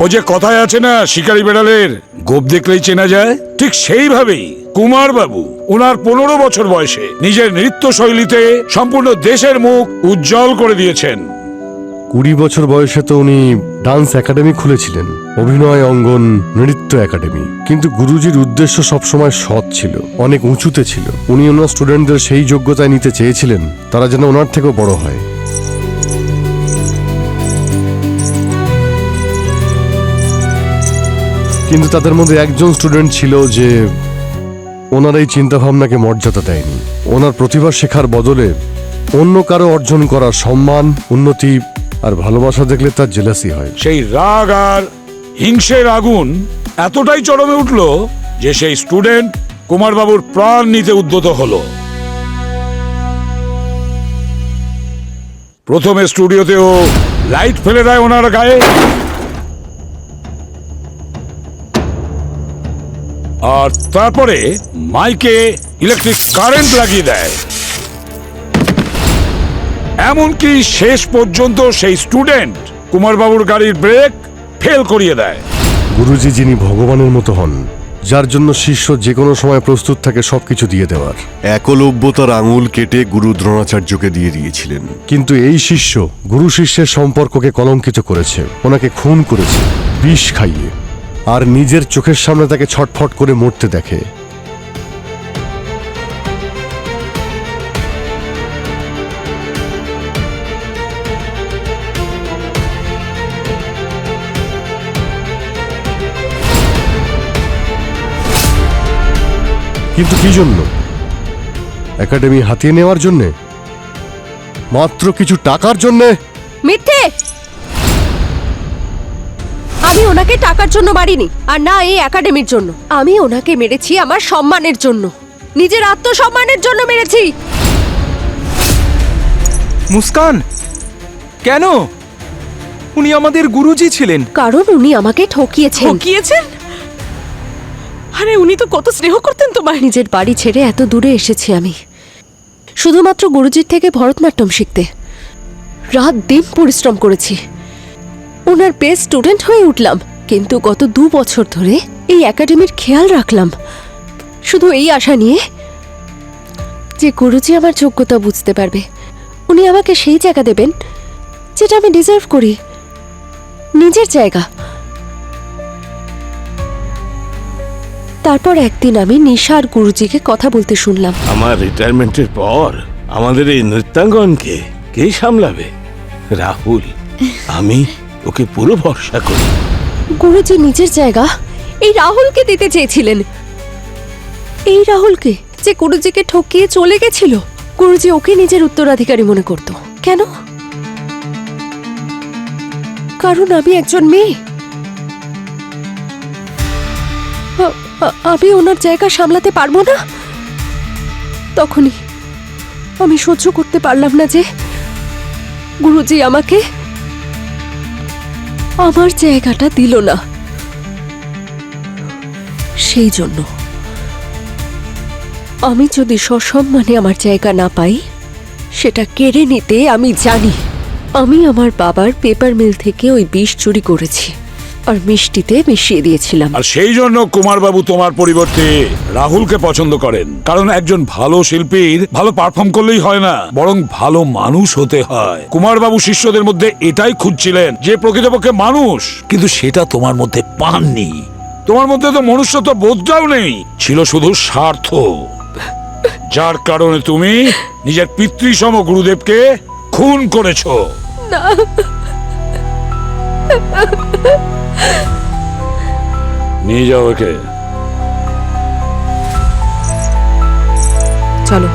Speaker 6: ও যে কথায় আছে না, শিকারি বেড়ালের গোপ দেখলেই চেনা যায়, ঠিক সেইভাবেই কুমার বাবু ওনার 15 বছর বয়সে নিজের নৃত্য শৈলীতে সম্পূর্ণ দেশের মুখ উজ্জ্বল করে দিয়েছেন।
Speaker 1: 20 বছর বয়সে তো উনি ডান্স একাডেমি খুলেছিলেন, অভিনয় অঙ্গন নৃত্য একাডেমি। কিন্তু গুরুজির উদ্দেশ্য সবসময় সৎ ছিল, অনেক উঁচুতে ছিল। উনি ওনার স্টুডেন্টদের সেই যোগ্যতায় নিতে চেয়েছিলেন তারা যেন ওনার থেকেও বড় হয়। কিন্তু তাদের মধ্যে একজন স্টুডেন্ট ছিল যে ওনার এই চিন্তাভাবনাকে মর্যাদা দেয়নি। ওনার প্রতিভা শেখার বদলে অন্য কারো অর্জন করার সম্মান, উন্নতি আর ভালোবাসা দেখলে তার জেলাসি হয়।
Speaker 6: সেই রাগ আর হিংসের আগুন এতটাই চরমে উঠল যে সেই স্টুডেন্ট কুমারবাবুর প্রাণ নিতে উদ্যত হলো। প্রথমে স্টুডিওতেও লাইট ফেলে দেয় ওনার গায়ে, আর তারপরে মাইকে ইলেকট্রিক কারেন্ট লাগিয়ে দেয়। এমনকি শেষ পর্যন্ত সেই স্টুডেন্ট কুমারবাবুর গাড়ির ব্রেক ফেল করিয়ে দেয়।
Speaker 1: গুরুজি যিনি ভগবানের মতো হন, যার জন্য শিষ্য যে কোনো সময় প্রস্তুত থাকে সবকিছু দিয়ে দেওয়ার। একলব্য তার আঙুল কেটে গুরু দ্রোণাচার্যকে দিয়ে দিয়েছিলেন, কিন্তু এই শিষ্য গুরু শিষ্যের সম্পর্ককে কলঙ্কিত করেছে, ওনাকে খুন করেছে বিষ খাইয়ে, আর নিজের চোখের সামনে তাকে ছটফট করে মরতে দেখে। কিন্তু কি জন্য? একাডেমি হাতিয়ে নেওয়ার জন্যে? মাত্র কিছু টাকার জন্যে?
Speaker 11: মিথ্যে! আমি ওনাকে টাকার জন্য মারিনি, আর না এই একাডেমির জন্য। আমি ওনাকে মেরেছি আমার সম্মানের জন্য, নিজের আত্মসম্মানের জন্য মেরেছি।
Speaker 2: মুস্কান, কেন? উনি আমাদের গুরুজি ছিলেন।
Speaker 11: কারণ উনি আমাকে ঠকিয়েছেন।
Speaker 8: ঠকিয়েছেন? আরে উনি তো কত স্নেহ করতেন তোমায়।
Speaker 11: নিজের বাড়ি ছেড়ে এত দূরে এসেছি আমি শুধুমাত্র গুরুজির থেকে ভরতনাট্যম শিখতে। রাত দিন পরিশ্রম করেছি, ওনার বেস্ট স্টুডেন্ট হয়ে উঠলাম। কিন্তু গত 2 বছর ধরে এই একাডেমির খেয়াল রাখলাম শুধু এই আশা নিয়ে যে গুরুজি আমার যোগ্যতা বুঝতে পারবে, উনি আমাকে সেই জায়গা দেবেন যেটা আমি ডিজার্ভ করি, নিজের জায়গা। তারপর একদিন আমি নিশা আর গুরুজিকে কথা বলতে শুনলাম।
Speaker 10: আমার রিটায়ারমেন্টের পর আমাদের এই নৃত্যাঙ্গনকে কে সামলাবে? রাহুল। আমি ওকে পুরো ভরসা করি।
Speaker 11: গুরুজি নিজের জায়গা এই রাহুলকে দিতে চেয়েছিলেন, এই রাহুলকে যে গুরুজিকে ঠকিয়ে চলে গেছিল। গুরুজি ওকে নিজের উত্তরাধিকারী মনে করত। কেন? কারণ আমি একজন মেয়ে। আমি ওনার জায়গা সামলাতে পারবো না। তখনই আমি সহ্য করতে পারলাম না যে গুরুজি আমাকে আমার জায়গাটা দিল না। সেই জন্য আমি যদি সসম্মানে আমার জায়গা না পাই, সেটা কেড়ে নিতে আমি জানি। আমি আমার বাবার পেপার মিল থেকে ওই বিষ চুরি করেছি আর মিষ্টিতে মিশিয়ে দিয়েছিলাম।
Speaker 6: আর সেই জন্য কুমারবাবু তোমার পরিবর্তে রাহুলকে পছন্দ করেন। কারণ একজন ভালো শিল্পীর ভালো পারফর্ম করলেই হয় না, বরং ভালো মানুষ হতে হয়। কুমারবাবু শিষ্যদের মধ্যে এটাই খুঁজছিলেন, যে প্রকৃতপক্ষে মানুষ। কিন্তু সেটা তোমার মধ্যে পাননি। তোমার মধ্যে তো মনুষ্যত্ব বোধটাও নেই, ছিল শুধু স্বার্থ। যার কারণে তুমি নিজের পিতৃসম গুরুদেবকে খুন করেছো।
Speaker 11: না,
Speaker 6: নিয়ে যাও একে।
Speaker 4: চলো।